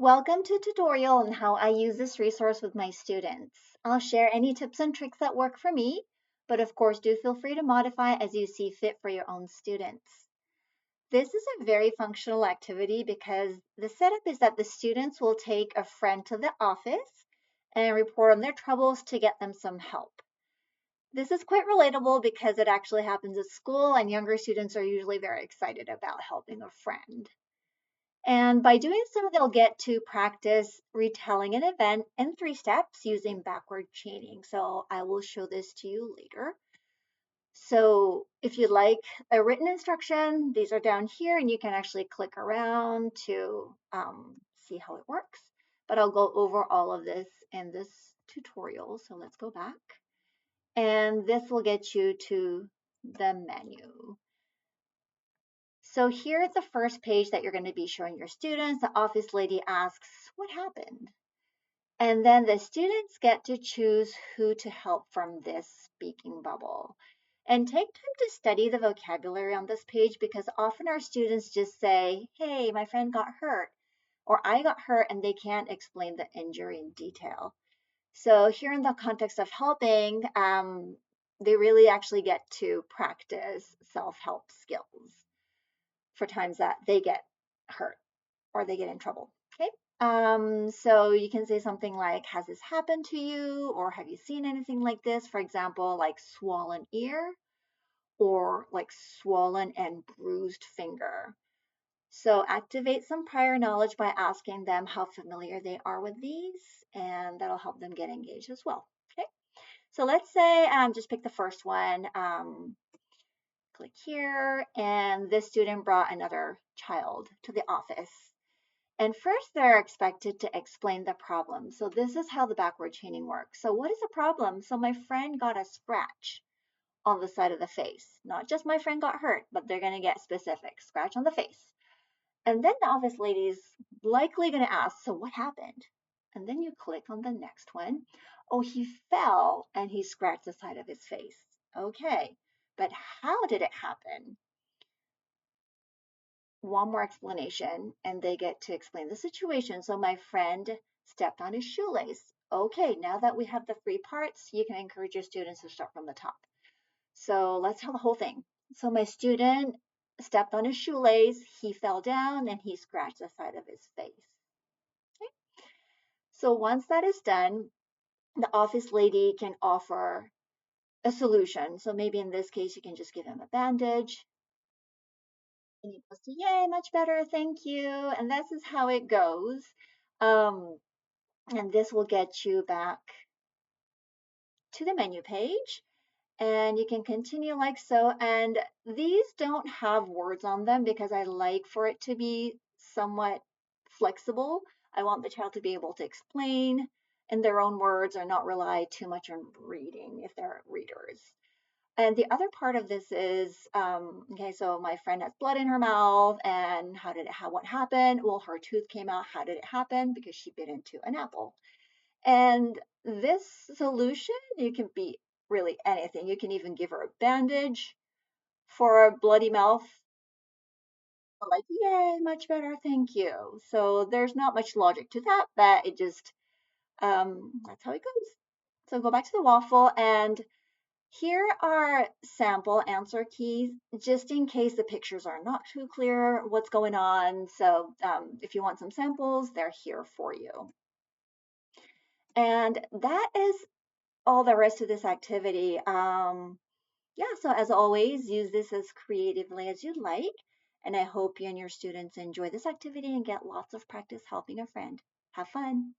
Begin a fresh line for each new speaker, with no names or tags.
Welcome to tutorial on how I use this resource with my students. I'll share any tips and tricks that work for me, but of course do feel free to modify as you see fit for your own students. This is a very functional activity because the setup is that the students will take a friend to the office and report on their troubles to get them some help. This is quite relatable because it actually happens at school and younger students are usually very excited about helping a friend. And by doing so, they'll get to practice retelling an event in 3 steps using backward chaining. So I will show this to you later. So if you'd like a written instruction, these are down here and you can actually click around to see how it works. But I'll go over all of this in this tutorial. So let's go back. And this will get you to the menu. So here at the first page that you're going to be showing your students, the office lady asks, what happened? And then the students get to choose who to help from this speaking bubble. And take time to study the vocabulary on this page because often our students just say, hey, my friend got hurt, or I got hurt, and they can't explain the injury in detail. So here in the context of helping, they really actually get to practice self-help skills for times that they get hurt or they get in trouble. Okay. So you can say something like, has this happened to you? Or have you seen anything like this? For example, like swollen ear or like swollen and bruised finger. So activate some prior knowledge by asking them how familiar they are with these, and that'll help them get engaged as well. Okay. So let's say just pick the first one. Click here, and this student brought another child to the office. And first, they're expected to explain the problem. So this is how the backward chaining works. So what is the problem? So my friend got a scratch on the side of the face. Not just my friend got hurt, but they're going to get specific. Scratch on the face. And then the office lady is likely going to ask, so what happened? And then you click on the next one. Oh, he fell and he scratched the side of his face. Okay, but how did it happen? One more explanation and they get to explain the situation. So my friend stepped on his shoelace. Okay, now that we have the 3 parts, you can encourage your students to start from the top. So let's tell the whole thing. So my student stepped on his shoelace, he fell down and he scratched the side of his face. Okay? So once that is done, the office lady can offer a solution. So maybe in this case, you can just give him a bandage. And he goes, yay, much better, thank you. And this is how it goes. Um, and this will get you back to the menu page. And you can continue like so. And these don't have words on them because I like for it to be somewhat flexible. I want the child to be able to explain in their own words or not rely too much on reading if they're readers. And the other part of this is, okay, so my friend has blood in her mouth, and what happened? Well, her tooth came out. How did it happen? Because she bit into an apple. And this solution, you can be really anything. You can even give her a bandage for a bloody mouth. Like, yay, much better, thank you. So there's not much logic to that, but it just, that's how it goes. So go back to the waffle and here are sample answer keys, just in case the pictures are not too clear what's going on. So if you want some samples, they're here for you. And that is all the rest of this activity. Yeah, so as always, use this as creatively as you'd like. And I hope you and your students enjoy this activity and get lots of practice helping a friend. Have fun.